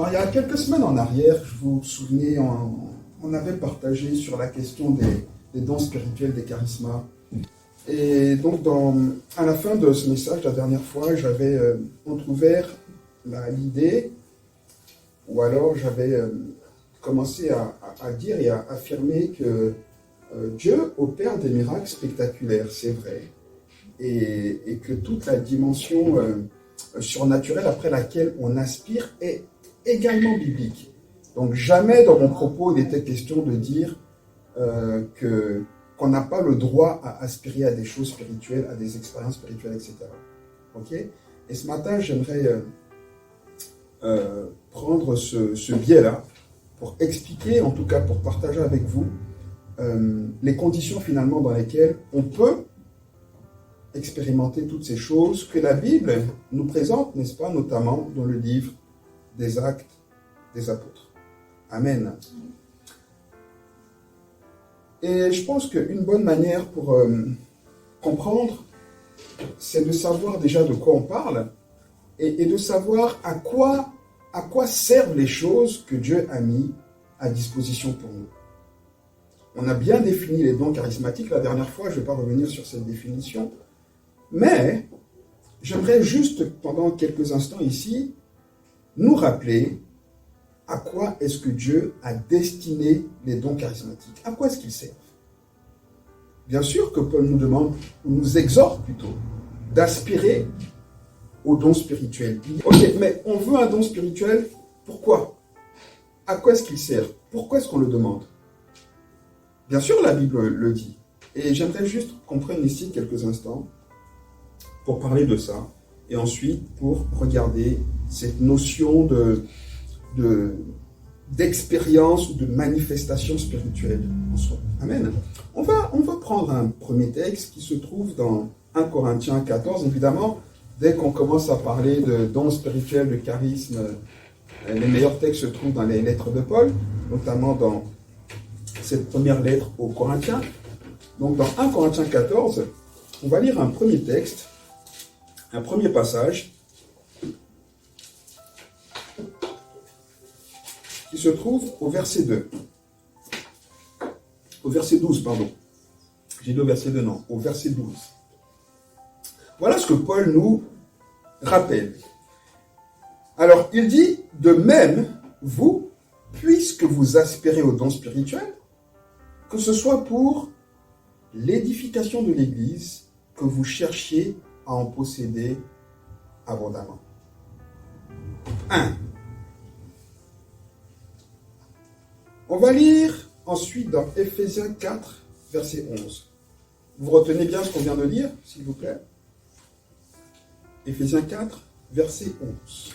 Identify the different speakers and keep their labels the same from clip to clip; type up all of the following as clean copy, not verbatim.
Speaker 1: Alors, il y a quelques semaines en arrière, vous vous souvenez, on avait partagé sur la question des dons spirituels, des charismas. Et donc, à la fin de ce message, la dernière fois, j'avais entrouvert l'idée, ou alors j'avais commencé à dire et à affirmer que Dieu opère des miracles spectaculaires, c'est vrai, et que toute la dimension surnaturelle après laquelle on aspire est également biblique. Donc jamais dans mon propos il était question de dire qu'on n'a pas le droit à aspirer à des choses spirituelles, à des expériences spirituelles, etc. Ok ? Et ce matin, j'aimerais prendre ce biais-là pour expliquer, en tout cas pour partager avec vous, les conditions finalement dans lesquelles on peut expérimenter toutes ces choses que la Bible nous présente, n'est-ce pas, notamment dans le livre des Actes des Apôtres. Amen. Et je pense qu'une bonne manière pour comprendre, c'est de savoir déjà de quoi on parle et de savoir à quoi servent les choses que Dieu a mis à disposition pour nous. On a bien défini les dons charismatiques la dernière fois, je ne vais pas revenir sur cette définition, mais j'aimerais juste, pendant quelques instants ici, nous rappeler à quoi est-ce que Dieu a destiné les dons charismatiques. À quoi est-ce qu'ils servent? Bien sûr que Paul nous demande, ou nous exhorte plutôt, d'aspirer aux dons spirituels. Ok, mais on veut un don spirituel, pourquoi? À quoi est-ce qu'il sert? Pourquoi est-ce qu'on le demande? Bien sûr, la Bible le dit. Et j'aimerais juste qu'on prenne ici quelques instants pour parler de ça, et ensuite pour regarder cette notion d'expérience ou de manifestation spirituelle en soi. Amen. On va prendre un premier texte qui se trouve dans 1 Corinthiens 14. Évidemment, dès qu'on commence à parler de dons spirituels, de charisme, les meilleurs textes se trouvent dans les lettres de Paul, notamment dans cette première lettre aux Corinthiens. Donc dans 1 Corinthiens 14, on va lire un premier texte, un premier passage, qui se trouve au verset 2. Au verset 12, pardon. J'ai dit au verset 2, non, au verset 12. Voilà ce que Paul nous rappelle. Alors, il dit, de même, vous, puisque vous aspirez aux dons spirituels, que ce soit pour l'édification de l'Église, que vous cherchiez à en posséder abondamment. 1. On va lire ensuite dans Ephésiens 4, verset 11. Vous retenez bien ce qu'on vient de lire, s'il vous plaît? Ephésiens 4, verset 11.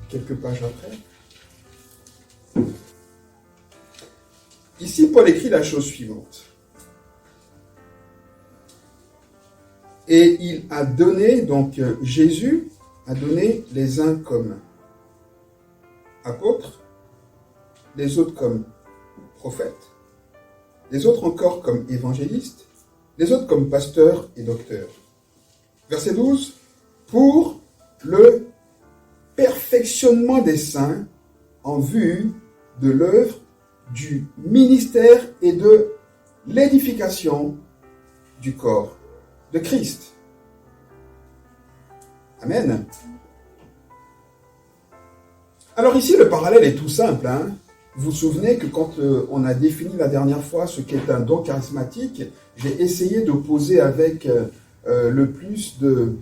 Speaker 1: Quelques pages après. Ici, Paul écrit la chose suivante. Et il a donné, donc Jésus a donné les uns comme apôtres, les autres comme prophètes, les autres encore comme évangélistes, les autres comme pasteurs et docteurs. Verset 12, pour le perfectionnement des saints en vue de l'œuvre du ministère et de l'édification du corps de Christ. Amen. Alors ici, le parallèle est tout simple. Vous vous souvenez que quand on a défini la dernière fois ce qu'est un don charismatique, j'ai essayé de poser avec le plus de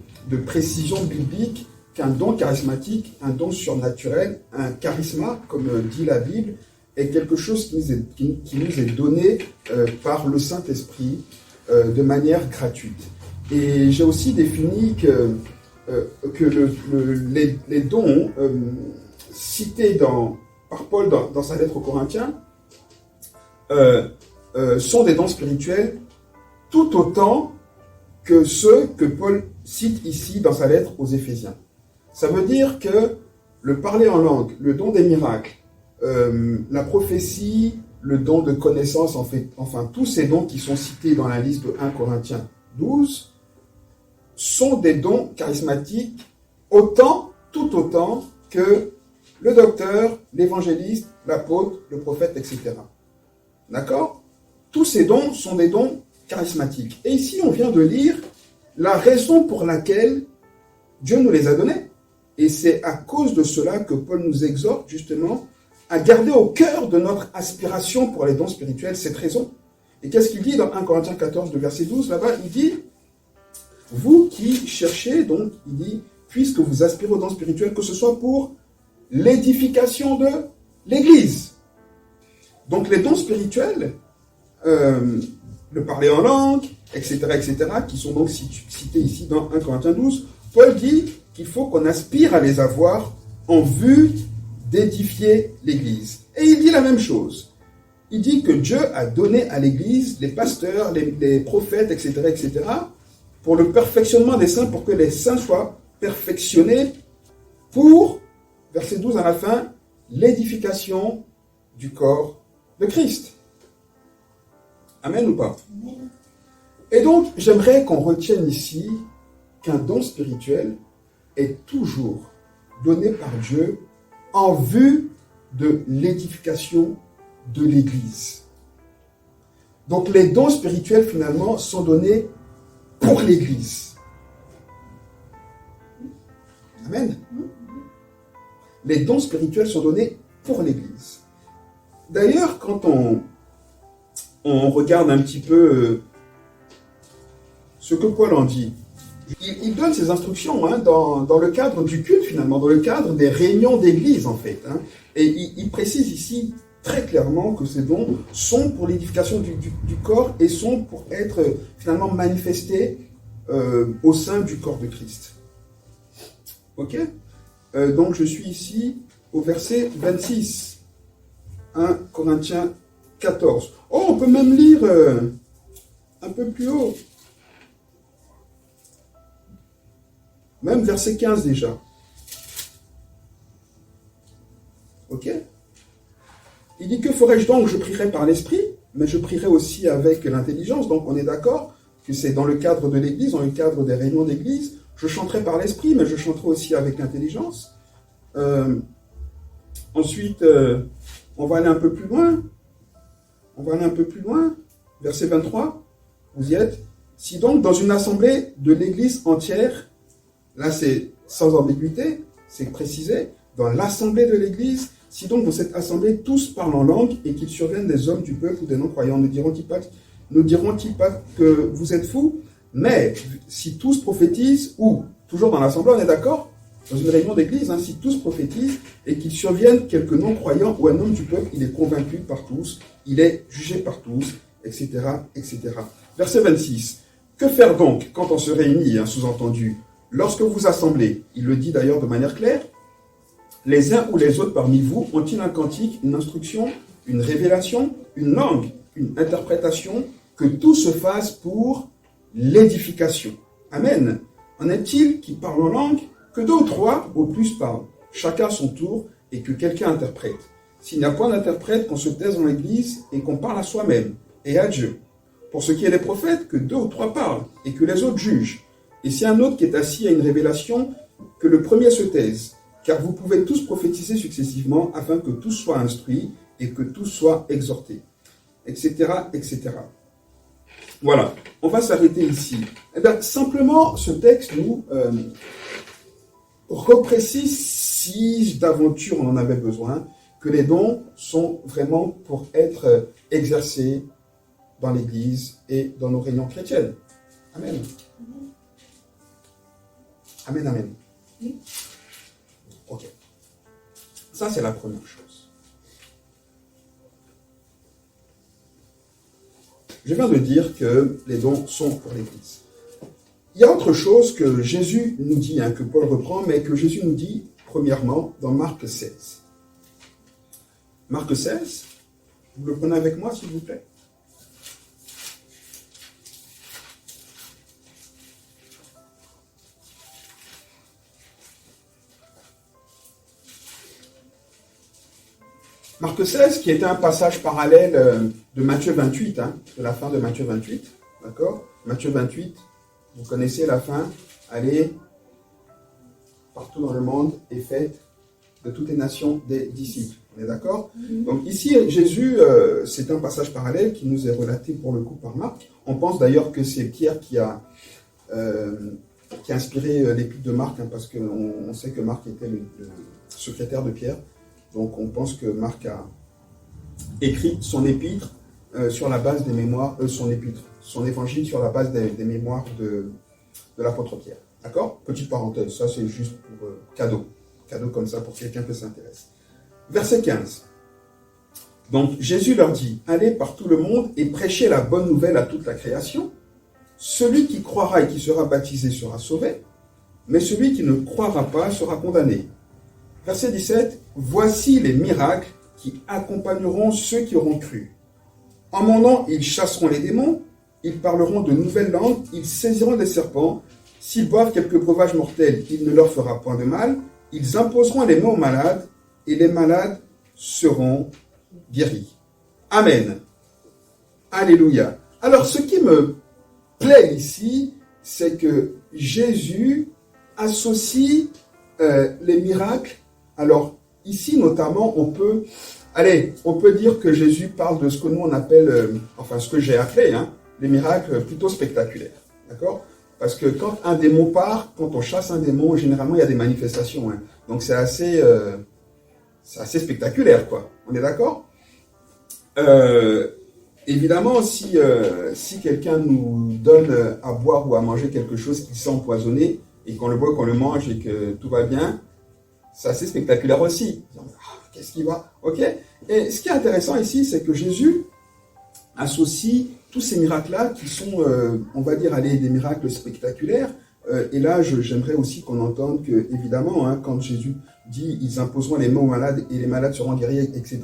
Speaker 1: précision biblique qu'un don charismatique, un don surnaturel, un charisma, comme dit la Bible, est quelque chose qui nous est donné par le Saint-Esprit de manière gratuite. Et j'ai aussi défini que les dons cités par Paul dans sa lettre aux Corinthiens sont des dons spirituels tout autant que ceux que Paul cite ici dans sa lettre aux Éphésiens. Ça veut dire que le parler en langue, le don des miracles, la prophétie, le don de connaissance, enfin tous ces dons qui sont cités dans la liste de 1 Corinthiens 12 sont des dons charismatiques tout autant que le docteur, l'évangéliste, l'apôtre, le prophète, etc. D'accord? Tous ces dons sont des dons charismatiques. Et ici, on vient de lire la raison pour laquelle Dieu nous les a donnés. Et c'est à cause de cela que Paul nous exhorte justement à garder au cœur de notre aspiration pour les dons spirituels cette raison. Et qu'est-ce qu'il dit dans 1 Corinthiens 14, de verset 12, là-bas? Il dit, vous qui cherchez, donc, il dit, puisque vous aspirez aux dons spirituels, que ce soit pour l'édification de l'Église. Donc les dons spirituels, le parler en langue, etc., qui sont donc cités ici dans 1 Corinthiens 12, Paul dit qu'il faut qu'on aspire à les avoir en vue d'édifier l'Église. Et il dit la même chose. Il dit que Dieu a donné à l'Église les pasteurs, les prophètes, etc., pour le perfectionnement des saints, pour que les saints soient perfectionnés pour, verset 12 à la fin, l'édification du corps de Christ. Amen ou pas? Amen. Et donc, j'aimerais qu'on retienne ici qu'un don spirituel est toujours donné par Dieu en vue de l'édification de l'Église. Donc, les dons spirituels, finalement, sont donnés pour l'Église. Amen. Les dons spirituels sont donnés pour l'Église. D'ailleurs, quand on regarde un petit peu ce que Paul en dit, il donne ses instructions dans le cadre du culte, finalement, dans le cadre des réunions d'église, en fait. Et il précise ici très clairement que ces dons sont pour l'édification du corps et sont pour être finalement manifestés au sein du corps de Christ. Ok? Donc je suis ici au verset 26, 1 Corinthiens 14. Oh, on peut même lire un peu plus haut. Même verset 15 déjà. Ok? Il dit, que ferai-je donc? Je prierai par l'esprit, mais je prierai aussi avec l'intelligence. Donc on est d'accord que c'est dans le cadre de l'église, dans le cadre des réunions d'église. Je chanterai par l'esprit, mais je chanterai aussi avec l'intelligence. Ensuite, on va aller un peu plus loin. Verset 23, vous y êtes. Si donc dans une assemblée de l'église entière, là c'est sans ambiguïté, c'est précisé, dans l'assemblée de l'église, si donc dans cette assemblée tous parlent en langue et qu'il survienne des hommes du peuple ou des non-croyants, ne diront-ils pas que vous êtes fous? Mais si tous prophétisent, ou toujours dans l'assemblée, on est d'accord? Dans une réunion d'église, si tous prophétisent et qu'il survienne quelques non-croyants ou un homme du peuple, il est convaincu par tous, il est jugé par tous, etc., etc. Verset 26. Que faire donc quand on se réunit, sous-entendu, lorsque vous vous assemblez? Il le dit d'ailleurs de manière claire. Les uns ou les autres parmi vous ont-ils un cantique, une instruction, une révélation, une langue, une interprétation, que tout se fasse pour l'édification? Amen. En est-il qui parle en langue? Que deux ou trois au plus parlent, chacun à son tour, et que quelqu'un interprète. S'il n'y a point d'interprète, qu'on se taise dans l'église et qu'on parle à soi-même et à Dieu. Pour ce qui est des prophètes, que deux ou trois parlent et que les autres jugent. Et si un autre qui est assis a une révélation, que le premier se taise. Car vous pouvez tous prophétiser successivement afin que tous soient instruits et que tous soient exhortés. Etc., etc. Voilà, on va s'arrêter ici. Eh bien, simplement, ce texte nous reprécise, si d'aventure on en avait besoin, que les dons sont vraiment pour être exercés dans l'Église et dans nos réunions chrétiennes. Amen. Amen, amen. Ok. Ça, c'est la première chose. Je viens de dire que les dons sont pour l'Église. Il y a autre chose que Jésus nous dit, que Paul reprend, mais que Jésus nous dit, premièrement, dans Marc 16. Marc 16, vous le prenez avec moi, s'il vous plaît? Marc 16, qui était un passage parallèle de Matthieu 28, de la fin de Matthieu 28, d'accord? Matthieu 28, vous connaissez la fin, allez partout dans le monde et faites de toutes les nations des disciples. On est d'accord? Donc ici, Jésus, c'est un passage parallèle qui nous est relaté pour le coup par Marc. On pense d'ailleurs que c'est Pierre qui a inspiré l'épître de Marc, hein, parce qu'on sait que Marc était le secrétaire de Pierre. Donc on pense que Marc a écrit son épître sur la base des mémoires, son évangile sur la base des mémoires de l'apôtre Pierre. D'accord? Petite parenthèse, ça c'est juste pour cadeau. Cadeau comme ça pour quelqu'un qui s'intéresse. Verset 15. Donc Jésus leur dit, allez par tout le monde et prêchez la bonne nouvelle à toute la création. Celui qui croira et qui sera baptisé sera sauvé, mais celui qui ne croira pas sera condamné. Verset 17. Voici les miracles qui accompagneront ceux qui auront cru. En mon nom, ils chasseront les démons, ils parleront de nouvelles langues, ils saisiront des serpents. S'ils boivent quelques breuvages mortels, il ne leur fera point de mal. Ils imposeront les mains aux malades, et les malades seront guéris. Amen. Alléluia. Alors, ce qui me plaît ici, c'est que Jésus associe les miracles. Alors, ici, notamment, on peut dire que Jésus parle de ce que nous, on appelle, ce que j'ai appelé, les miracles plutôt spectaculaires. D'accord? Parce que quand un démon part, quand on chasse un démon, généralement, il y a des manifestations. Donc, c'est assez spectaculaire, quoi. On est d'accord? Évidemment, si quelqu'un nous donne à boire ou à manger quelque chose qui sent empoisonné, et qu'on le boit, qu'on le mange et que tout va bien, c'est assez spectaculaire aussi. Qu'est-ce qui va? Ok. Et ce qui est intéressant ici, c'est que Jésus associe tous ces miracles-là qui sont, on va dire, des miracles spectaculaires. Et là, j'aimerais aussi qu'on entende que, évidemment, quand Jésus dit « ils imposeront les mains aux malades et les malades seront guéris », etc.,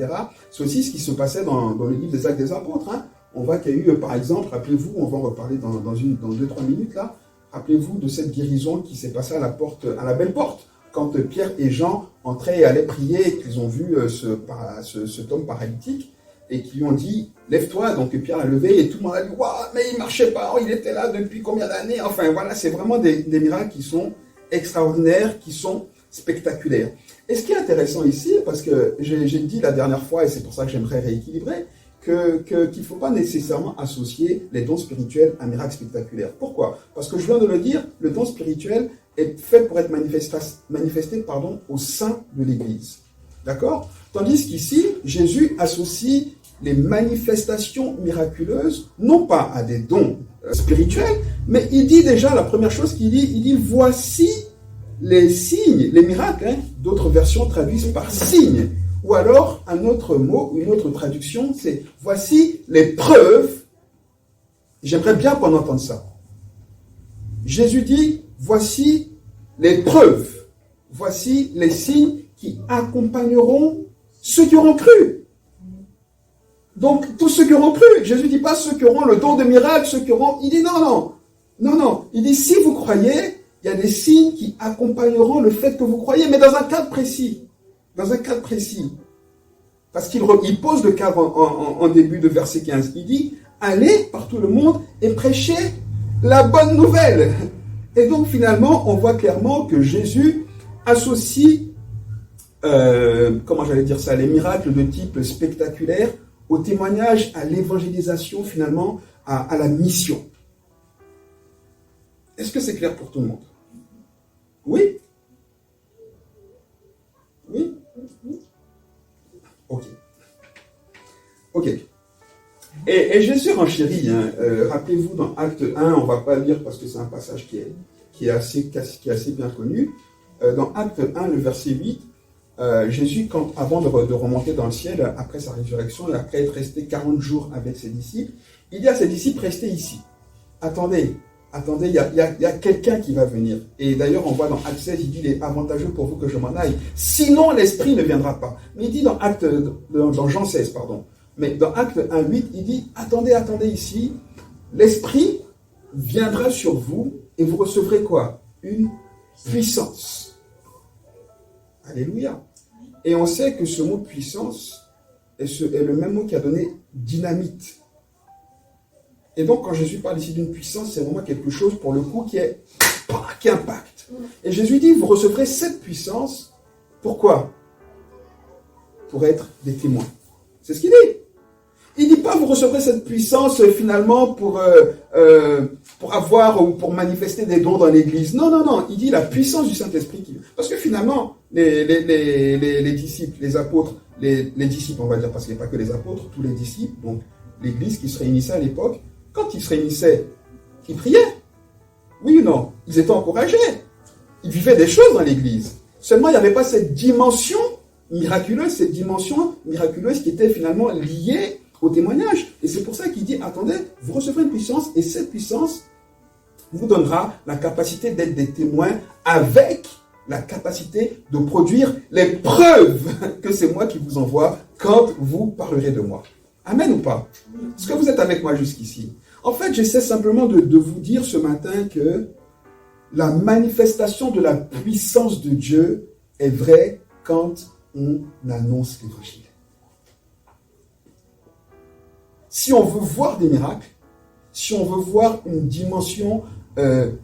Speaker 1: c'est aussi ce qui se passait dans le livre des Actes des Apôtres. On voit qu'il y a eu, par exemple, rappelez-vous, on va en reparler dans 2-3 minutes, là, rappelez-vous de cette guérison qui s'est passée à la belle porte, quand Pierre et Jean entraient et allaient prier et qu'ils ont vu cet homme paralytique, et qui lui ont dit « lève-toi », donc Pierre l'a levé, et tout le monde a dit « waouh, mais il ne marchait pas, il était là depuis combien d'années ?» Enfin voilà, c'est vraiment des miracles qui sont extraordinaires, qui sont spectaculaires. Et ce qui est intéressant ici, parce que j'ai dit la dernière fois, et c'est pour ça que j'aimerais rééquilibrer, qu'il ne faut pas nécessairement associer les dons spirituels à un miracle spectaculaire. Pourquoi? Parce que je viens de le dire, le don spirituel est fait pour être manifesté au sein de l'Église. D'accord? Tandis qu'ici, Jésus associe les manifestations miraculeuses, non pas à des dons spirituels, mais il dit déjà, la première chose qu'il dit, il dit, voici les signes, les miracles, d'autres versions traduisent par signes. Ou alors, un autre mot, une autre traduction, c'est voici les preuves. J'aimerais bien qu'on entende ça. Jésus dit, voici les preuves, voici les signes qui accompagneront ceux qui auront cru. Donc, tous ceux qui auront cru. Jésus ne dit pas ceux qui auront le don de miracle, ceux qui auront... Il dit non. Il dit si vous croyez, il y a des signes qui accompagneront le fait que vous croyez, mais dans un cadre précis. Parce qu'il pose le cadre en début de verset 15. Il dit, allez par tout le monde et prêchez la bonne nouvelle. Et donc finalement, on voit clairement que Jésus associe, les miracles de type spectaculaire au témoignage, à l'évangélisation, finalement, à la mission. Est-ce que c'est clair pour tout le monde? Oui? Oui? Ok. Et Jésus renchérit, rappelez-vous dans Acte 1, on ne va pas le lire parce que c'est un passage qui est assez bien connu. Dans Acte 1, le verset 8, Jésus, avant de remonter dans le ciel, après sa résurrection, et après être resté 40 jours avec ses disciples, il dit à ses disciples, restez ici. Attendez, il y a quelqu'un qui va venir. Et d'ailleurs, on voit dans Acte 16, il dit, il est avantageux pour vous que je m'en aille. Sinon, l'Esprit ne viendra pas. Mais il dit dans Jean 16, pardon. Mais dans Acte 1, 8, il dit, attendez ici, l'Esprit viendra sur vous et vous recevrez quoi? Une puissance. Alléluia. Et on sait que ce mot puissance est le même mot qui a donné dynamite. Et donc, quand Jésus parle ici d'une puissance, c'est vraiment quelque chose, pour le coup, qui impacte. Et Jésus dit, vous recevrez cette puissance. Pourquoi? pour être des témoins. C'est ce qu'il dit. Il ne dit pas vous recevrez cette puissance finalement pour avoir ou pour manifester des dons dans l'église. Non, non, non. Il dit la puissance du Saint-Esprit. Parce que finalement, les disciples, les apôtres, les disciples, on va dire, parce qu'il n'y a pas que les apôtres, tous les disciples, donc l'église qui se réunissait à l'époque, quand ils se réunissaient, ils priaient. Oui ou non? Ils étaient encouragés. Ils vivaient des choses dans l'église. Seulement, il n'y avait pas cette dimension miraculeuse qui était finalement liée au témoignage. Et c'est pour ça qu'il dit, attendez, vous recevrez une puissance, et cette puissance vous donnera la capacité d'être des témoins avec la capacité de produire les preuves que c'est moi qui vous envoie quand vous parlerez de moi. Amen ou pas? Est-ce que vous êtes avec moi jusqu'ici? En fait, j'essaie simplement de vous dire ce matin que la manifestation de la puissance de Dieu est vraie quand on annonce l'évangile. Si on veut voir des miracles, si on veut voir une dimension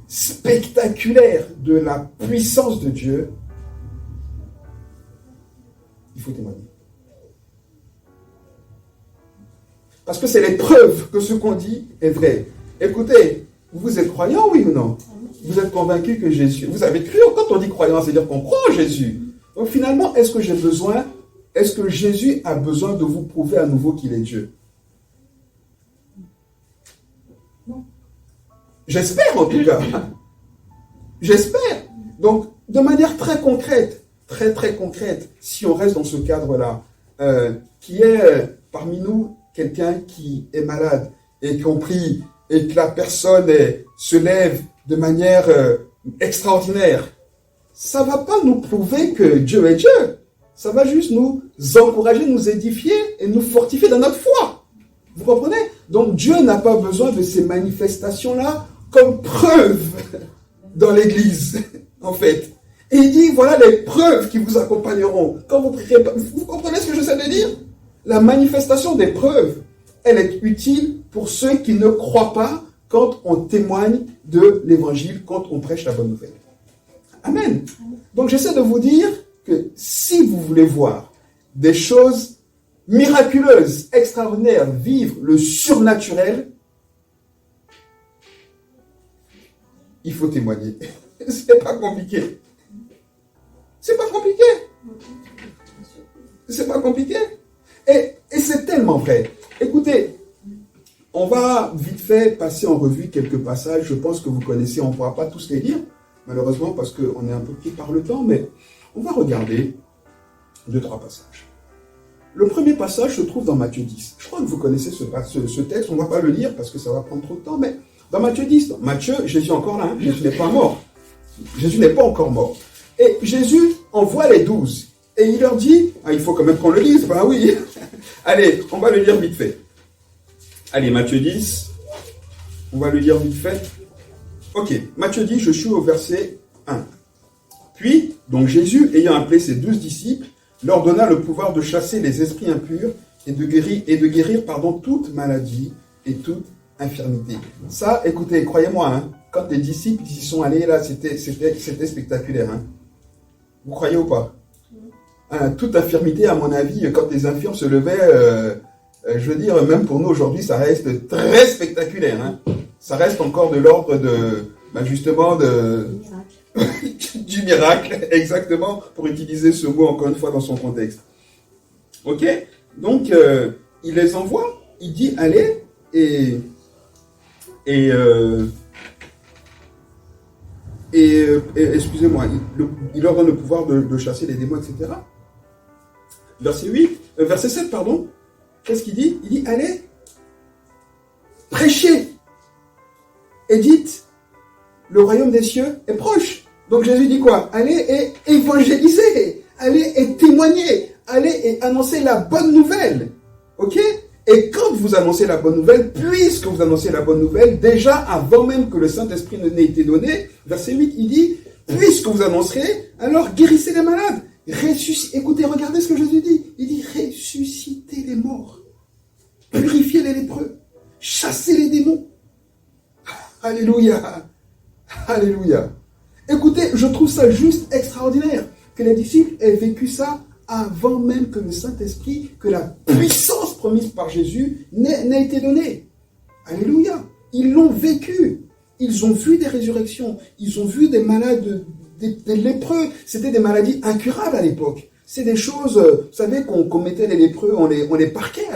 Speaker 1: spectaculaire de la puissance de Dieu, il faut témoigner. Parce que c'est les preuves que ce qu'on dit est vrai. Écoutez, vous êtes croyant, oui ou non? Vous êtes convaincu que Jésus... Vous avez cru, quand on dit croyant, c'est-à-dire qu'on croit en Jésus. Donc finalement, est-ce que Jésus a besoin de vous prouver à nouveau qu'il est Dieu? Non. J'espère en tout cas. J'espère. Donc, de manière très concrète, très concrète, si on reste dans ce cadre-là, qui est parmi nous quelqu'un qui est malade et qu'on prie et que la personne se lève de manière extraordinaire, ça ne va pas nous prouver que Dieu est Dieu. Ça va juste nous encourager, nous édifier et nous fortifier dans notre foi. Vous comprenez? Donc Dieu n'a pas besoin de ces manifestations-là comme preuve dans l'Église, en fait. Et il dit, voilà les preuves qui vous accompagneront. Quand vous prierez, vous comprenez ce que j'essaie de dire? La manifestation des preuves, elle est utile pour ceux qui ne croient pas quand on témoigne de l'Évangile, quand on prêche la bonne nouvelle. Amen. Donc j'essaie de vous dire que si vous voulez voir des choses miraculeuses, extraordinaires, vivre le surnaturel, il faut témoigner. C'est pas compliqué. C'est pas compliqué. C'est pas compliqué. Et c'est tellement vrai. Écoutez, on va vite fait passer en revue quelques passages. Je pense que vous connaissez, on ne pourra pas tous les lire, malheureusement, parce qu'on est un peu pris par le temps, mais on va regarder 2-3 passages. Le premier passage se trouve dans Matthieu 10. Je crois que vous connaissez ce texte, on ne va pas le lire parce que ça va prendre trop de temps, mais dans Matthieu 10, Matthieu, Jésus est encore là, hein, Jésus n'est pas mort. Jésus n'est pas encore mort. Et Jésus envoie les 12. Et il leur dit, il faut quand même qu'on le lise, ben oui. Allez, on va le lire vite fait. Allez, Matthieu 10, on va le lire vite fait. Ok, Matthieu 10, je suis au verset 1. Puis, donc Jésus, ayant appelé ses 12 disciples, leur donna le pouvoir de chasser les esprits impurs et de guérir toute maladie et toute infirmité. Ça, écoutez, croyez-moi, hein, quand les disciples y sont allés, là, c'était spectaculaire. Hein. Vous croyez ou pas? Toute infirmité, à mon avis, quand les infirmes se levaient, je veux dire, même pour nous aujourd'hui, ça reste très spectaculaire. Hein. Ça reste encore de l'ordre de, justement, du miracle, exactement, pour utiliser ce mot encore une fois dans son contexte. Ok? Donc, il les envoie, il dit, allez, excusez-moi, il leur donne le pouvoir de chasser les démons, etc. Verset 7, pardon. Qu'est-ce qu'il dit? Il dit, allez, prêchez et dites, le royaume des cieux est proche. Donc Jésus dit quoi? Allez et évangéliser, allez et témoigner, allez et annoncer la bonne nouvelle. Ok? Et quand vous annoncez la bonne nouvelle, puisque vous annoncez la bonne nouvelle, déjà avant même que le Saint-Esprit ne n'ait été donné, verset 8, il dit, puisque vous annoncerez, alors guérissez les malades. Écoutez, regardez ce que Jésus dit. Il dit, ressuscitez les morts, purifiez les lépreux, chassez les démons. Alléluia. Alléluia. Écoutez, je trouve ça juste extraordinaire que les disciples aient vécu ça avant même que le Saint-Esprit, que la puissance promise par Jésus n'ait été donnée. Alléluia. Ils l'ont vécu. Ils ont vu des résurrections. Ils ont vu des malades, des lépreux. C'était des maladies incurables à l'époque. C'est des choses, vous savez, qu'on mettait les lépreux, on les parquait,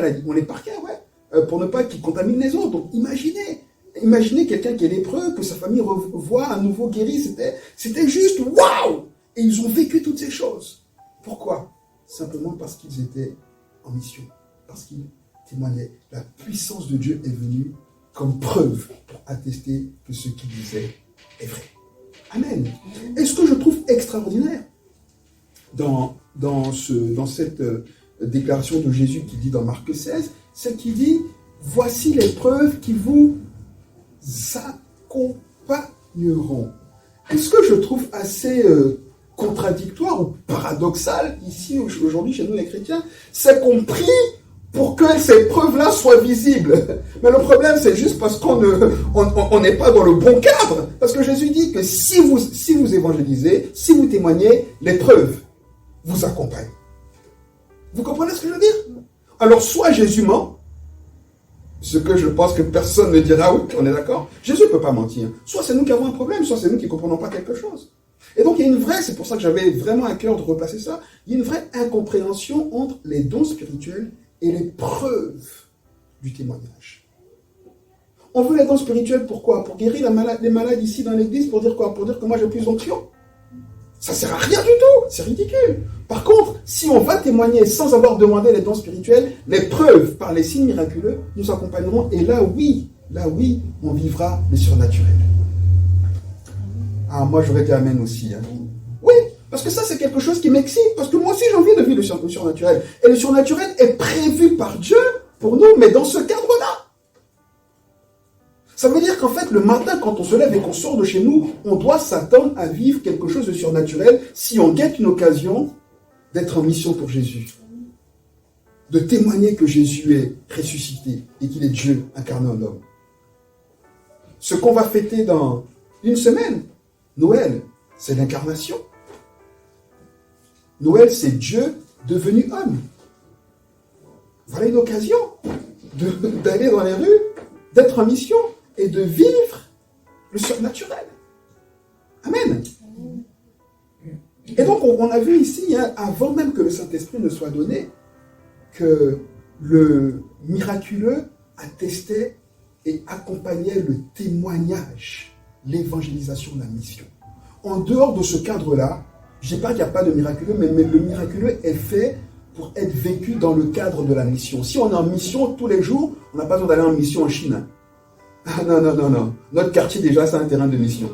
Speaker 1: pour ne pas qu'ils contaminent les autres. Donc imaginez quelqu'un qui est lépreux, que sa famille voit à nouveau guéri. C'était juste waouh. Et ils ont vécu toutes ces choses. Pourquoi? Simplement parce qu'ils étaient en mission. Parce qu'ils témoignaient. La puissance de Dieu est venue comme preuve pour attester que ce qu'il disait est vrai. Amen. Et ce que je trouve extraordinaire dans cette déclaration de Jésus qui dit dans Marc 16, c'est qu'il dit, voici les preuves qui vous accompagneront. Et ce que je trouve assez contradictoire ou paradoxal ici aujourd'hui chez nous les chrétiens, c'est qu'on prie pour que ces preuves-là soient visibles. Mais le problème, c'est juste parce qu'on n'est pas dans le bon cadre. Parce que Jésus dit que si vous évangélisez, si vous témoignez, les preuves vous accompagnent. Vous comprenez ce que je veux dire? Alors, soit Jésus ment, ce que je pense que personne ne dira, oui, on est d'accord, Jésus ne peut pas mentir. Soit c'est nous qui avons un problème, soit c'est nous qui ne comprenons pas quelque chose. Et donc, il y a une vraie, c'est pour ça que j'avais vraiment à cœur de replacer ça, il y a une vraie incompréhension entre les dons spirituels et les preuves du témoignage. On veut les dons spirituels, pourquoi? Pour guérir les malades ici dans l'église, pour dire quoi? Pour dire que moi j'ai plus d'onction. Ça ne sert à rien du tout, c'est ridicule. Par contre, si on va témoigner sans avoir demandé les dons spirituels, les preuves par les signes miraculeux nous accompagneront, et là oui, on vivra le surnaturel. Ah, moi j'aurais été amen aussi. Hein. Oui, parce que ça c'est quelque chose qui m'excite, parce que moi aussi j'ai envie de vivre le surnaturel. Et le surnaturel est prévu par Dieu pour nous, mais dans ce cadre-là. Ça veut dire qu'en fait, le matin, quand on se lève et qu'on sort de chez nous, on doit s'attendre à vivre quelque chose de surnaturel si on guette une occasion d'être en mission pour Jésus. De témoigner que Jésus est ressuscité et qu'il est Dieu incarné en homme. Ce qu'on va fêter dans une semaine, Noël, c'est l'incarnation. Noël, c'est Dieu devenu homme. Voilà une occasion d'aller dans les rues, d'être en mission et de vivre le surnaturel. Amen. Et donc, on a vu ici, hein, avant même que le Saint-Esprit ne soit donné, que le miraculeux attestait et accompagnait le témoignage, l'évangélisation de la mission. En dehors de ce cadre-là, je ne dis pas qu'il n'y a pas de miraculeux, mais le miraculeux est fait pour être vécu dans le cadre de la mission. Si on est en mission tous les jours, on n'a pas besoin d'aller en mission en Chine. Ah non. Notre quartier, déjà, c'est un terrain de mission.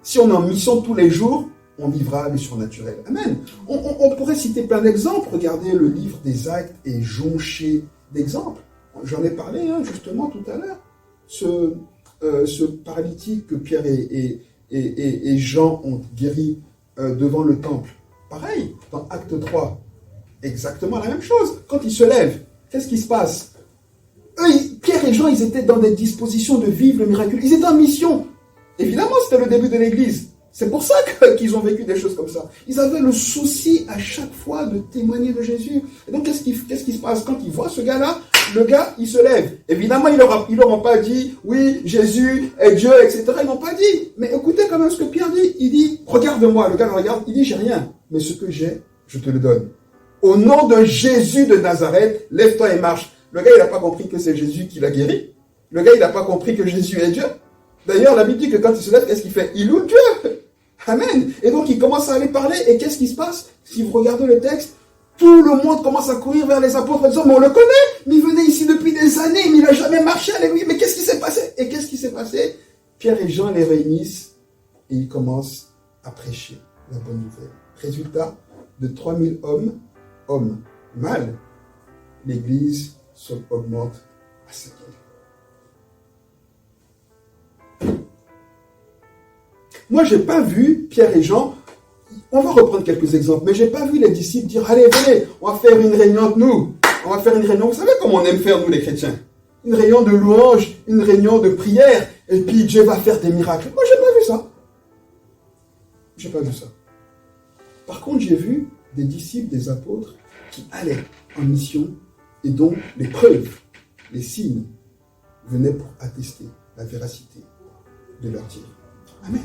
Speaker 1: Si on est en mission tous les jours, on vivra le surnaturel. Amen. On pourrait citer plein d'exemples. Regardez le livre des Actes et jonché d'exemples. J'en ai parlé justement tout à l'heure. Ce paralytique que Pierre et Jean ont guéri devant le temple. Pareil, dans Acte 3, exactement la même chose. Quand ils se lèvent, qu'est-ce qui se passe? Eux, Pierre et Jean, ils étaient dans des dispositions de vivre le miracle. Ils étaient en mission. Évidemment, c'était le début de l'Église. C'est pour ça qu'ils ont vécu des choses comme ça. Ils avaient le souci à chaque fois de témoigner de Jésus. Et donc, qu'est-ce qui se passe? Quand ils voient ce gars-là, le gars, il se lève. Évidemment, ils leur ont pas dit, oui, Jésus est Dieu, etc. Ils n'ont pas dit. Mais écoutez quand même ce que Pierre dit. Il dit, regarde-moi. Le gars regarde, il dit, j'ai rien. Mais ce que j'ai, je te le donne. Au nom de Jésus de Nazareth, lève-toi et marche. Le gars, il n'a pas compris que c'est Jésus qui l'a guéri. Le gars, il n'a pas compris que Jésus est Dieu. D'ailleurs, la Bible dit que quand il se lève, qu'est-ce qu'il fait? Il loue Dieu. Amen. Et donc, il commence à aller parler. Et qu'est-ce qui se passe? Si vous regardez le texte, tout le monde commence à courir vers les apôtres en disant, mais on le connaît, mais il venait ici depuis des années, mais il n'a jamais marché avec lui. Mais qu'est-ce qui s'est passé? Et qu'est-ce qui s'est passé? Pierre et Jean les réunissent et ils commencent à prêcher la bonne nouvelle. Résultat, de 3000 hommes, mâles, l'Église augmente à 5000. Moi, je n'ai pas vu Pierre et Jean, on va reprendre quelques exemples, mais je n'ai pas vu les disciples dire, allez, venez, on va faire une réunion entre nous. On va faire une réunion, vous savez comment on aime faire, nous les chrétiens? Une réunion de louange, une réunion de prière, et puis Dieu va faire des miracles. Moi, je n'ai pas vu ça. J'ai pas vu ça. Par contre, j'ai vu des disciples, des apôtres qui allaient en mission et dont les preuves, les signes venaient pour attester la véracité de leur dire. Amen.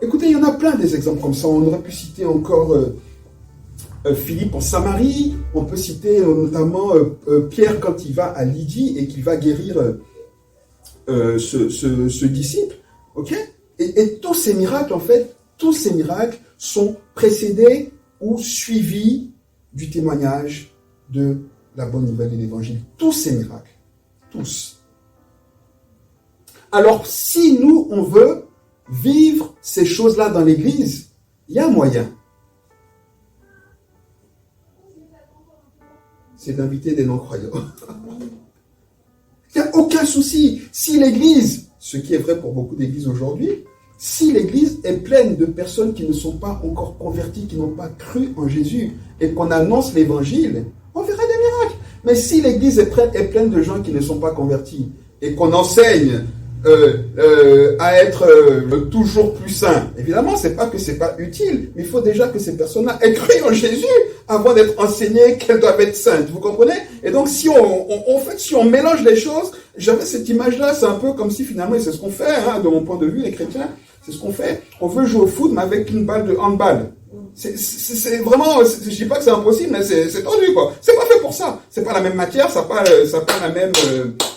Speaker 1: Écoutez, il y en a plein des exemples comme ça. On aurait pu citer encore Philippe en Samarie. On peut citer notamment Pierre quand il va à Lydie et qu'il va guérir ce disciple. Ok ? Et tous ces miracles, en fait, tous ces miracles sont précédés ou suivis du témoignage de la bonne nouvelle de l'évangile. Tous ces miracles. Tous. Alors, si nous, on veut vivre ces choses-là dans l'Église, il y a un moyen. C'est d'inviter des non-croyants. Il n'y a aucun souci. Si l'Église, ce qui est vrai pour beaucoup d'Églises aujourd'hui, si l'Église est pleine de personnes qui ne sont pas encore converties, qui n'ont pas cru en Jésus, et qu'on annonce l'Évangile, on verra des miracles. Mais si l'Église est pleine de gens qui ne sont pas convertis, et qu'on enseigne à être toujours plus saints, évidemment, c'est pas que c'est pas utile, mais il faut déjà que ces personnes-là aient cru en Jésus avant d'être enseignées qu'elles doivent être saintes. Vous comprenez? Et donc, si on mélange les choses, j'avais cette image-là, c'est un peu comme si finalement, et c'est ce qu'on fait, hein, de mon point de vue, les chrétiens, c'est ce qu'on fait. On veut jouer au foot, mais avec une balle de handball. C'est vraiment, je dis pas que c'est impossible, mais c'est tendu, quoi. C'est pas fait pour ça. C'est pas la même matière, ça n'a pas la même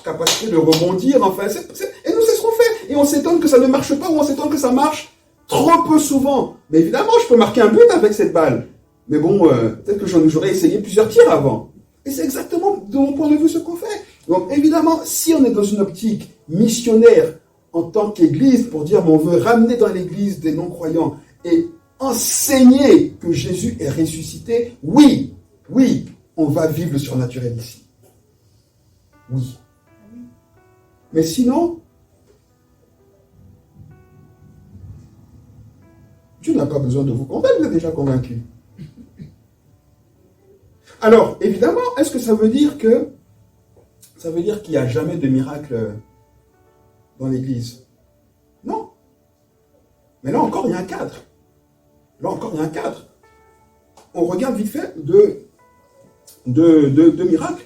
Speaker 1: capacité de rebondir, enfin. Et nous, c'est ce qu'on fait. Et on s'étonne que ça ne marche pas, ou on s'étonne que ça marche trop peu souvent. Mais évidemment, je peux marquer un but avec cette balle. Mais bon, peut-être que j'aurais essayé plusieurs tirs avant. Et c'est exactement, de mon point de vue, ce qu'on fait. Donc, évidemment, si on est dans une optique missionnaire en tant qu'Église, pour dire, on veut ramener dans l'Église des non-croyants et enseigner que Jésus est ressuscité, oui, on va vivre le surnaturel ici. Oui. Mais sinon, Dieu n'a pas besoin de vous convaincre, vous êtes déjà convaincu. Alors, évidemment, est-ce que ça veut dire qu'il n'y a jamais de miracle dans l'Église? Non. Mais là encore, il y a un cadre. On regarde vite fait deux miracles.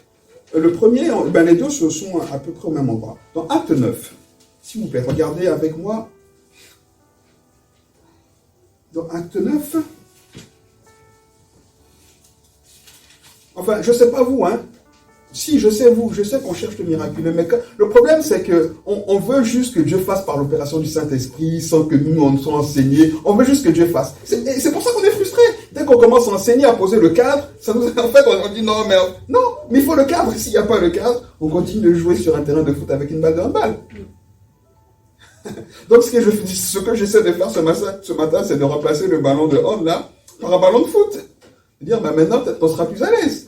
Speaker 1: Le premier, les deux sont à peu près au même endroit. Dans Acte 9, s'il vous plaît, regardez avec moi. Dans Acte 9, enfin, je ne sais pas vous, hein. Si, je sais qu'on cherche le miraculeux, mais le problème, c'est qu'on veut juste que Dieu fasse par l'opération du Saint-Esprit, sans que nous, on soit enseignés. On veut juste que Dieu fasse. C'est pour ça qu'on est frustré. Dès qu'on commence à enseigner, à poser le cadre, en fait, on dit non, mais il faut le cadre. S'il n'y a pas le cadre, on continue de jouer sur un terrain de foot avec une balle de handball. Donc, ce que j'essaie de faire ce matin, c'est de remplacer le ballon de hand, là, par un ballon de foot. Et dire, maintenant, peut-être qu'on sera plus à l'aise.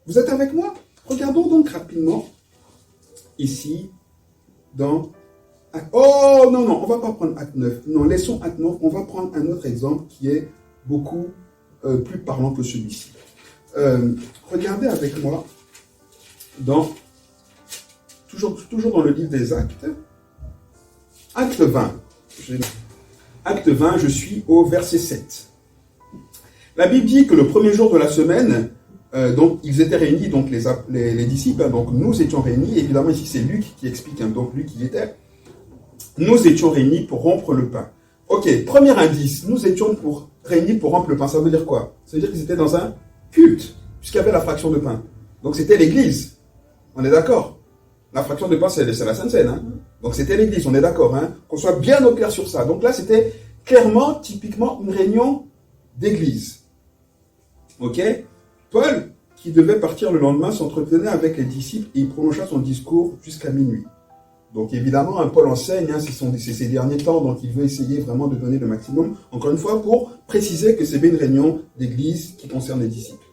Speaker 1: Vous êtes avec moi? Regardons donc rapidement ici dans... Oh non, on ne va pas prendre Acte 9. Non, laissons Acte 9. On va prendre un autre exemple qui est beaucoup plus parlant que celui-ci. Regardez avec moi toujours dans le livre des Actes. Acte 20. Acte 20, je suis au verset 7. La Bible dit que le premier jour de la semaine... donc, ils étaient réunis, donc les disciples, donc nous étions réunis, évidemment ici c'est Luc qui explique, donc Luc y était, nous étions réunis pour rompre le pain. Ok, premier indice, nous étions réunis pour rompre le pain, ça veut dire quoi? Ça veut dire qu'ils étaient dans un culte, puisqu'il y avait la fraction de pain. Donc c'était l'église, on est d'accord? La fraction de pain c'est la Sainte Seine, hein? Donc c'était l'église, on est d'accord, hein? Qu'on soit bien au clair sur ça. Donc là c'était clairement, typiquement une réunion d'église. Ok? Paul, qui devait partir le lendemain, s'entretenait avec les disciples et il prolongea son discours jusqu'à minuit. Donc évidemment, Paul enseigne, c'est ses derniers temps, donc il veut essayer vraiment de donner le maximum, encore une fois, pour préciser que c'est bien une réunion d'église qui concerne les disciples.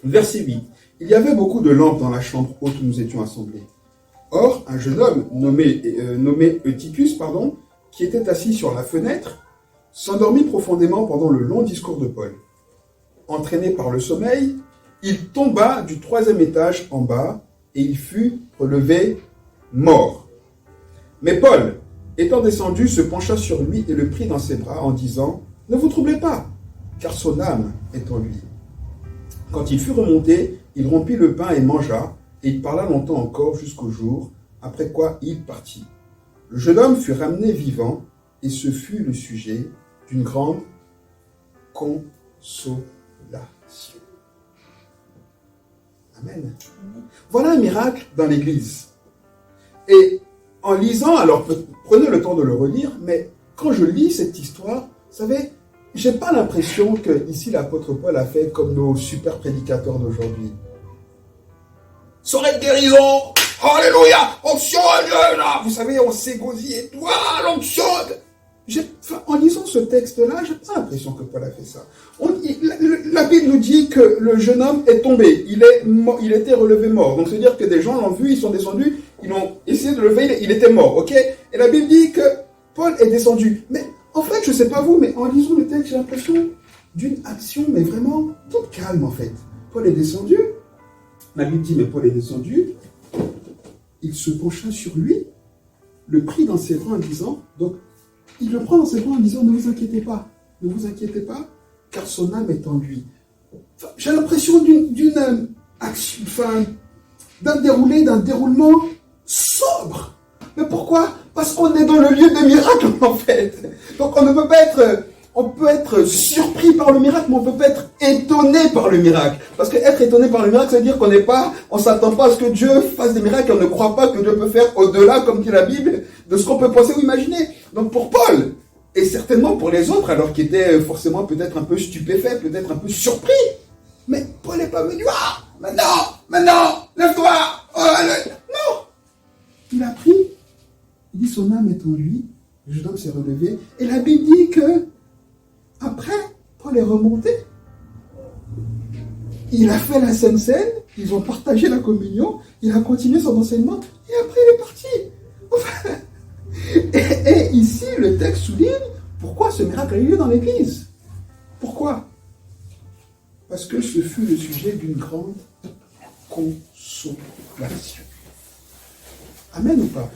Speaker 1: Verset 8. Il y avait beaucoup de lampes dans la chambre haute où nous étions assemblés. Or, un jeune homme nommé Eutychus, qui était assis sur la fenêtre, s'endormit profondément pendant le long discours de Paul. Entraîné par le sommeil, il tomba du 3e étage en bas et il fut relevé mort. Mais Paul, étant descendu, se pencha sur lui et le prit dans ses bras en disant « Ne vous troublez pas, car son âme est en lui. Quand il fut remonté, il rompit le pain et mangea, et il parla longtemps encore jusqu'au jour, après quoi il partit. Le jeune homme fut ramené vivant, et ce fut le sujet d'une grande consolation. Amen. Voilà un miracle dans l'Église. Et en lisant, alors prenez le temps de le relire, mais quand je lis cette histoire, vous savez, j'ai pas l'impression que ici l'apôtre Paul a fait comme nos super prédicateurs d'aujourd'hui. Soirée de guérison, alléluia, onction à Dieu, là. Vous savez, on s'égosille, toi, l'onction. En lisant ce texte-là, j'ai pas l'impression que Paul a fait ça. La Bible nous dit que le jeune homme est tombé, il était relevé mort. Donc c'est-à-dire que des gens l'ont vu, ils sont descendus, ils ont essayé de le lever, il était mort, ok? Et la Bible dit que Paul est descendu. Mais en fait, je sais pas vous, mais en lisant le texte, j'ai l'impression d'une action, mais vraiment toute calme en fait. Paul est descendu, la Bible dit, mais Paul est descendu, il se pencha sur lui, le prit dans ses bras en disant, donc il le prend dans ses bras en disant, ne vous inquiétez pas, car son âme est en lui. Enfin, j'ai l'impression d'une action, d'un déroulement sobre. Mais pourquoi? Parce qu'on est dans le lieu des miracles, en fait. Donc on peut être surpris par le miracle, mais on ne peut pas être étonné par le miracle. Parce que être étonné par le miracle, ça veut dire qu'on ne s'attend pas à ce que Dieu fasse des miracles, on ne croit pas que Dieu peut faire au-delà, comme dit la Bible, de ce qu'on peut penser ou imaginer. Donc pour Paul, et certainement pour les autres, alors qu'ils étaient forcément peut-être un peu stupéfaits, peut-être un peu surpris, mais Paul n'est pas venu, maintenant, lève-toi, non. Il a pris, il dit son âme est en lui, le jeune homme s'est relevé, et la Bible dit que après, Paul est remonté, il a fait la Sainte Seine, ils ont partagé la communion, il a continué son enseignement, et après il est parti. Enfin, et ici, le texte souligne pourquoi ce miracle a eu lieu dans l'Église. Pourquoi? Parce que ce fut le sujet d'une grande consolation. Amen ou pas?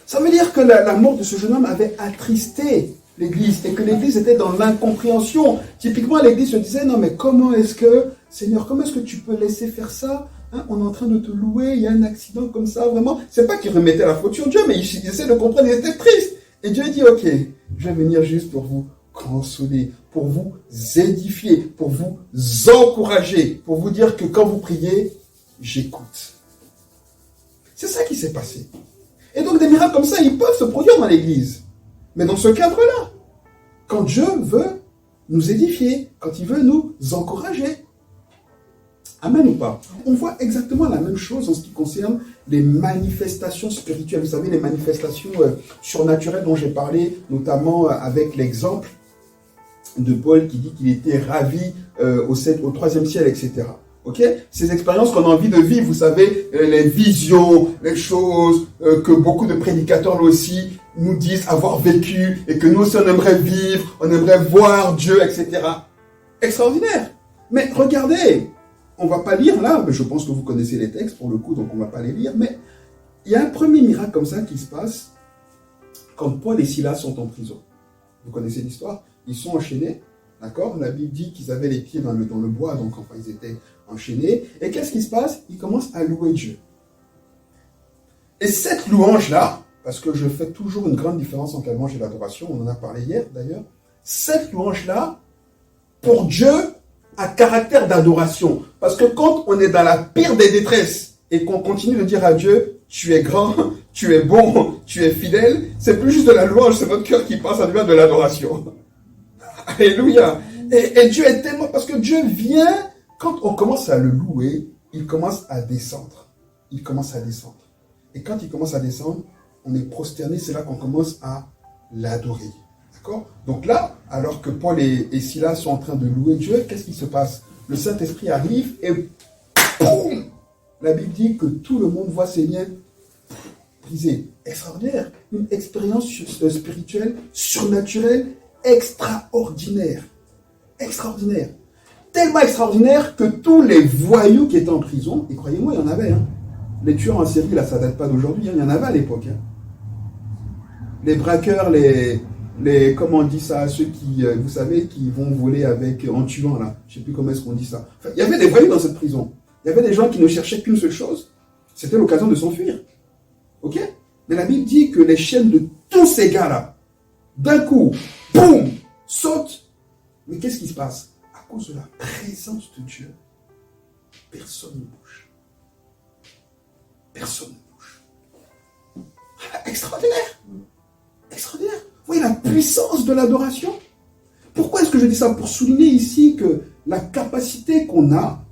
Speaker 1: Ça veut dire que la mort de ce jeune homme avait attristé l'Église et que l'Église était dans l'incompréhension. Typiquement, l'Église se disait, non mais comment est-ce que, Seigneur, comment est-ce que tu peux laisser faire ça? On est en train de te louer, il y a un accident comme ça, vraiment. C'est pas qu'il remettait la faute sur Dieu, mais il essaie de comprendre, il était triste. Et Dieu dit, ok, je vais venir juste pour vous consoler, pour vous édifier, pour vous encourager, pour vous dire que quand vous priez, j'écoute. C'est ça qui s'est passé. Et donc des miracles comme ça, ils peuvent se produire dans l'Église. Mais dans ce cadre-là, quand Dieu veut nous édifier, quand il veut nous encourager. Amen ou pas? On voit exactement la même chose en ce qui concerne les manifestations spirituelles. Vous savez, les manifestations surnaturelles dont j'ai parlé, notamment avec l'exemple de Paul qui dit qu'il était ravi au troisième ciel, etc. Ok? Ces expériences qu'on a envie de vivre, vous savez, les visions, les choses que beaucoup de prédicateurs là aussi nous disent avoir vécu et que nous aussi on aimerait vivre, on aimerait voir Dieu, etc. Extraordinaire. Mais regardez, on ne va pas lire là, mais je pense que vous connaissez les textes pour le coup, donc on ne va pas les lire, mais il y a un premier miracle comme ça qui se passe quand Paul et Silas sont en prison. Vous connaissez l'histoire? Ils sont enchaînés, d'accord? La Bible dit qu'ils avaient les pieds dans le bois, donc enfin ils étaient enchaînés. Et qu'est-ce qui se passe? Ils commencent à louer Dieu. Et cette louange-là, parce que je fais toujours une grande différence entre la louange et l'adoration, on en a parlé hier d'ailleurs, cette louange-là, pour Dieu, a caractère d'adoration. Parce que quand on est dans la pire des détresses et qu'on continue de dire à Dieu, tu es grand, tu es bon, tu es fidèle, c'est plus juste de la louange, c'est votre cœur qui passe à devenir de l'adoration. Alléluia. Et Dieu est tellement... Parce que Dieu vient, quand on commence à le louer, il commence à descendre. Il commence à descendre. Et quand il commence à descendre, on est prosterné, c'est là qu'on commence à l'adorer. D'accord? Donc là, alors que Paul et Silas sont en train de louer Dieu, qu'est-ce qui se passe? Le Saint-Esprit arrive et boum! La Bible dit que tout le monde voit ses liens brisés. Extraordinaire. Une expérience spirituelle, surnaturelle, extraordinaire. Extraordinaire. Tellement extraordinaire que tous les voyous qui étaient en prison, et croyez-moi, il y en avait, hein. Les tueurs en série, là, ça date pas d'aujourd'hui, hein. Il y en avait à l'époque. Hein. Les braqueurs, les comment on dit ça, ceux qui, vous savez, qui vont voler en tuant, là. Je ne sais plus comment est-ce qu'on dit ça. Enfin, il y avait des voyous dans cette prison. Il y avait des gens qui ne cherchaient qu'une seule chose. C'était l'occasion de s'enfuir. Ok? Mais la Bible dit que les chaînes de tous ces gars-là, d'un coup, boum, sautent. Mais qu'est-ce qui se passe? À cause de la présence de Dieu, personne ne bouge. Personne ne bouge. Extraordinaire! Extraordinaire! Vous voyez la puissance de l'adoration? Pourquoi est-ce que je dis ça? Pour souligner ici que la capacité qu'on a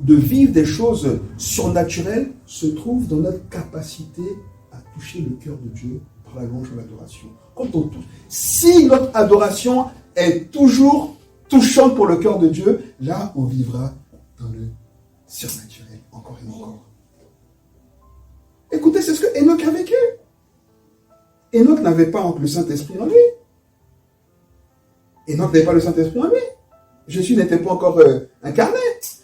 Speaker 1: de vivre des choses surnaturelles se trouve dans notre capacité à toucher le cœur de Dieu par la louange de l'adoration. Si notre adoration est toujours touchante pour le cœur de Dieu, là on vivra dans le surnaturel, encore et encore. Écoutez, c'est ce que Enoch a vécu. Enoch n'avait pas le Saint-Esprit en lui. Enoch n'avait pas le Saint-Esprit en lui. Jésus n'était pas encore incarné.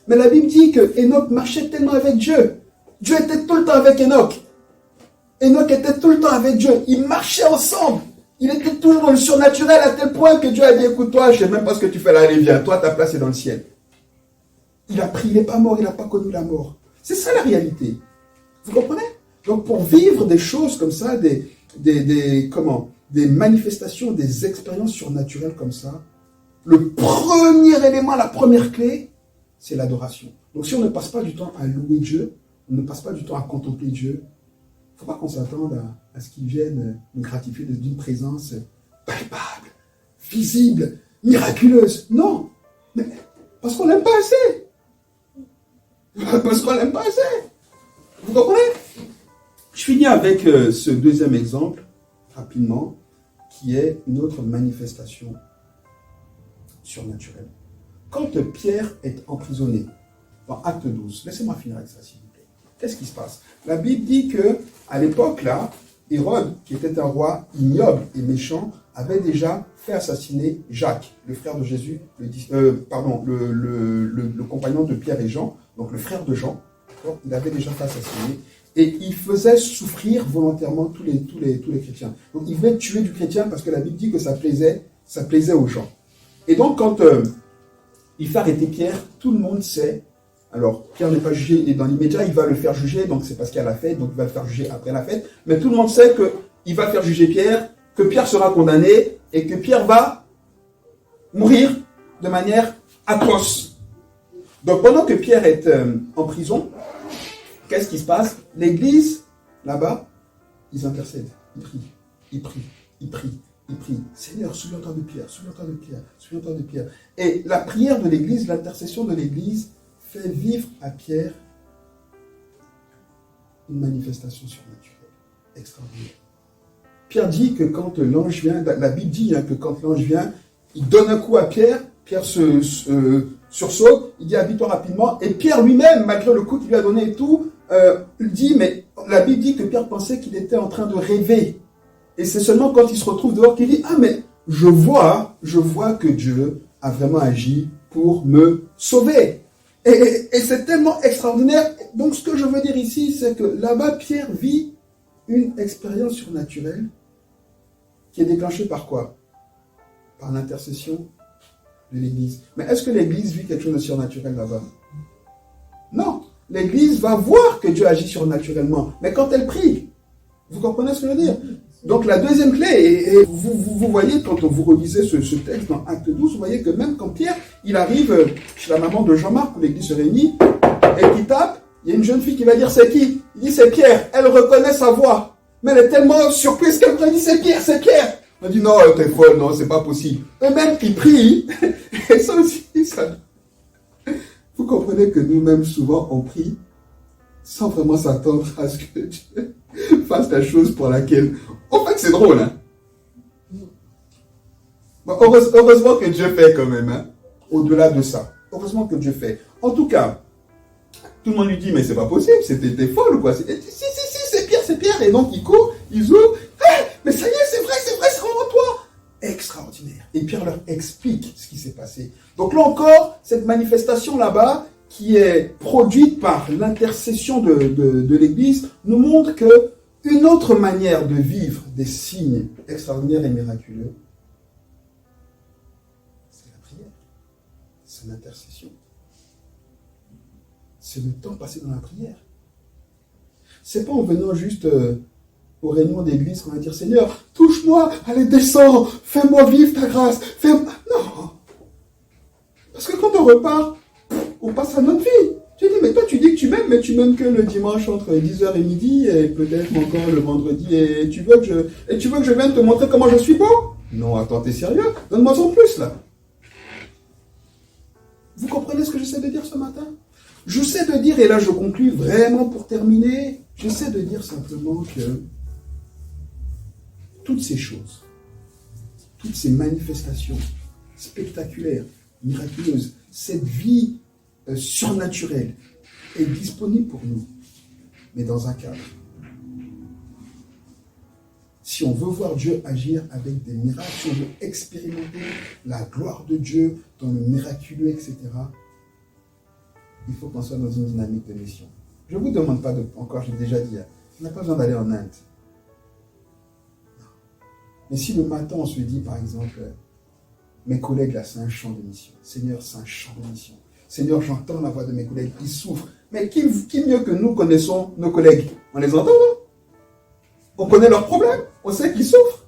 Speaker 1: Mais la Bible dit que Enoch marchait tellement avec Dieu. Dieu était tout le temps avec Enoch. Enoch était tout le temps avec Dieu. Ils marchaient ensemble. Il était toujours dans le surnaturel à tel point que Dieu a dit, écoute-toi, je ne sais même pas ce que tu fais là, allez, viens, toi, ta place est dans le ciel. Il a pris, il n'est pas mort, il n'a pas connu la mort. C'est ça la réalité. Vous comprenez? Donc pour vivre des choses comme ça, des manifestations, des expériences surnaturelles comme ça, le premier élément, la première clé, c'est l'adoration. Donc si on ne passe pas du temps à louer Dieu, on ne passe pas du temps à contempler Dieu, il ne faut pas qu'on s'attende à ce qu'il vienne nous gratifier d'une présence palpable, visible, miraculeuse. Non, mais parce qu'on l'aime pas assez. Parce qu'on l'aime pas assez. Vous comprenez? Je finis avec ce deuxième exemple, rapidement, qui est une autre manifestation surnaturelle. Quand Pierre est emprisonné, dans Acte 12, laissez-moi finir avec ça, s'il vous plaît. Qu'est-ce qui se passe? La Bible dit qu'à l'époque, là, Hérode, qui était un roi ignoble et méchant, avait déjà fait assassiner Jacques, le frère de Jésus, le compagnon de Pierre et Jean, donc le frère de Jean. Il avait déjà fait assassiner. Et il faisait souffrir volontairement tous les chrétiens. Donc il voulait tuer du chrétien parce que la Bible dit que ça plaisait aux gens. Et donc quand il fait arrêter Pierre, tout le monde sait. Alors Pierre n'est pas jugé et dans l'immédiat, il va le faire juger, donc c'est parce qu'il y a la fête, donc il va le faire juger après la fête. Mais tout le monde sait qu'il va faire juger Pierre, que Pierre sera condamné et que Pierre va mourir de manière atroce. Donc pendant que Pierre est en prison, qu'est-ce qui se passe? L'église, là-bas, ils intercèdent, ils prient, ils prient, ils prient, ils prient. Seigneur, souviens-toi de Pierre, souviens-toi de Pierre, souviens-toi de Pierre. Et la prière de l'église, l'intercession de l'église, fait vivre à Pierre une manifestation surnaturelle, extraordinaire. Pierre dit que quand l'ange vient, la Bible dit que quand l'ange vient, il donne un coup à Pierre, Pierre sursaute, il dit habille-toi rapidement, et Pierre lui-même, malgré le coup qu'il lui a donné et tout, dit, mais la Bible dit que Pierre pensait qu'il était en train de rêver. Et c'est seulement quand il se retrouve dehors qu'il dit, ah mais je vois que Dieu a vraiment agi pour me sauver. Et c'est tellement extraordinaire. Donc ce que je veux dire ici, c'est que là-bas, Pierre vit une expérience surnaturelle qui est déclenchée par quoi? Par l'intercession de l'Église. Mais est-ce que l'Église vit quelque chose de surnaturel là-bas? Non. L'Église va voir que Dieu agit surnaturellement. Mais quand elle prie, vous comprenez ce que je veux dire? Donc la deuxième clé, et vous voyez quand vous relisez ce texte dans Acte 12, vous voyez que même quand Pierre, il arrive chez la maman de Jean-Marc, où l'Église se réunit, et qu'il tape, il y a une jeune fille qui va dire c'est qui? Il dit c'est Pierre. Elle reconnaît sa voix. Mais elle est tellement surprise qu'elle dit c'est Pierre, c'est Pierre. On dit non, t'es folle, non, c'est pas possible. Eux-mêmes qui prient, et ça aussi, ça... Vous comprenez que nous-mêmes, souvent, on prie sans vraiment s'attendre à ce que Dieu fasse la chose pour laquelle... En fait, c'est drôle, hein. Bon, heureusement que Dieu fait quand même, hein. Au-delà de ça. Heureusement que Dieu fait. En tout cas, tout le monde lui dit, mais c'est pas possible, t'es folle ou quoi? Si, c'est Pierre. Et donc, il court, il ouvre. Hey, mais ça y est, c'est vrai, c'est vraiment toi. Extraordinaire. Et Pierre leur explique ce qui s'est passé. Donc là encore, cette manifestation là-bas, qui est produite par l'intercession de l'Église, nous montre que Une autre manière de vivre des signes extraordinaires et miraculeux, c'est la prière, c'est l'intercession. C'est le temps passé dans la prière. C'est pas en venant juste aux réunions d'église qu'on va dire Seigneur, touche-moi, allez, descends, fais-moi vivre ta grâce. Non. Parce que quand on repart, on passe à notre vie. Tu dis, mais toi tu dis que tu m'aimes, mais tu m'aimes que le dimanche entre 10h et midi, et peut-être encore le vendredi, et tu veux que je vienne te montrer comment je suis beau? Non, attends, t'es sérieux? Donne-moi en plus là. Vous comprenez ce que j'essaie de dire ce matin? J'essaie de dire, et là je conclue vraiment pour terminer, j'essaie de dire simplement que toutes ces choses, toutes ces manifestations spectaculaires, miraculeuses, cette vie surnaturelle est disponible pour nous, mais dans un cadre. Si on veut voir Dieu agir avec des miracles, si on veut expérimenter la gloire de Dieu dans le miraculeux, etc., il faut qu'on soit dans une dynamique de mission. Je ne vous demande pas encore, j'ai déjà dit, on n'a pas besoin d'aller en Inde. Non. Mais si le matin on se dit, par exemple, mes collègues là, c'est un champ de mission. Seigneur, c'est un champ de mission. Seigneur, j'entends la voix de mes collègues, ils souffrent. Mais qui mieux que nous connaissons nos collègues? On les entend, non? On connaît leurs problèmes, on sait qu'ils souffrent.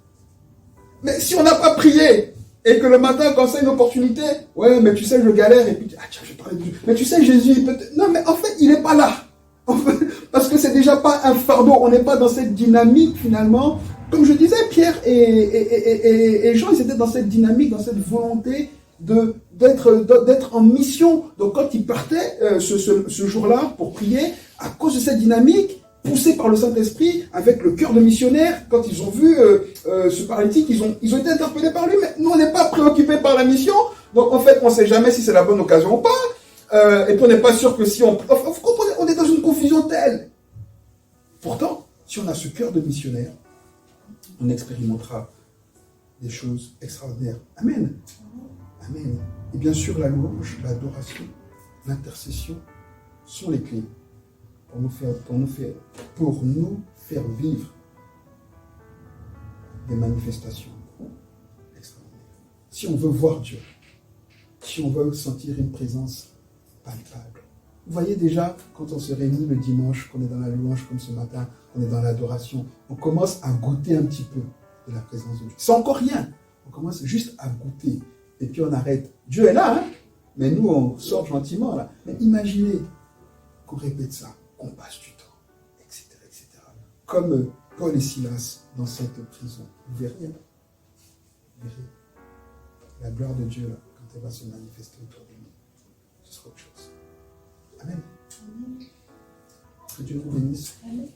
Speaker 1: Mais si on n'a pas prié, et que le matin, quand c'est une opportunité, ouais, mais tu sais, je galère, et puis, tiens, je parlais de Dieu. Mais tu sais, Jésus, il peut... Non, mais en fait, il n'est pas là. En fait, parce que c'est déjà pas un fardeau, on n'est pas dans cette dynamique, finalement. Comme je disais, Pierre et Jean, ils étaient dans cette dynamique, dans cette volonté d'être en mission. Donc, quand ils partaient ce jour-là pour prier, à cause de cette dynamique, poussés par le Saint-Esprit, avec le cœur de missionnaire, quand ils ont vu ce paralytique, ils ont été interpellés par lui, mais nous, on n'est pas préoccupés par la mission, donc en fait, on ne sait jamais si c'est la bonne occasion ou pas, et puis on n'est pas sûr que si on... Vous comprenez, on est dans une confusion telle. Pourtant, si on a ce cœur de missionnaire, on expérimentera des choses extraordinaires. Amen. Amen. Et bien sûr, la louange, l'adoration, l'intercession sont les clés pour nous faire vivre des manifestations extraordinaires. Si on veut voir Dieu, si on veut sentir une présence palpable. Vous voyez déjà, quand on se réunit le dimanche, qu'on est dans la louange comme ce matin, qu'on est dans l'adoration, on commence à goûter un petit peu de la présence de Dieu. C'est encore rien. On commence juste à goûter. Et puis on arrête. Dieu est là, hein? Mais nous, on sort gentiment là. Mais imaginez qu'on répète ça, qu'on passe du temps, etc., etc. Comme Paul et Silas dans cette prison. Vous verrez, hein? Vous verrez. La gloire de Dieu, là, quand elle va se manifester autour de nous, ce sera autre chose. Amen. Que Dieu vous bénisse. Amen.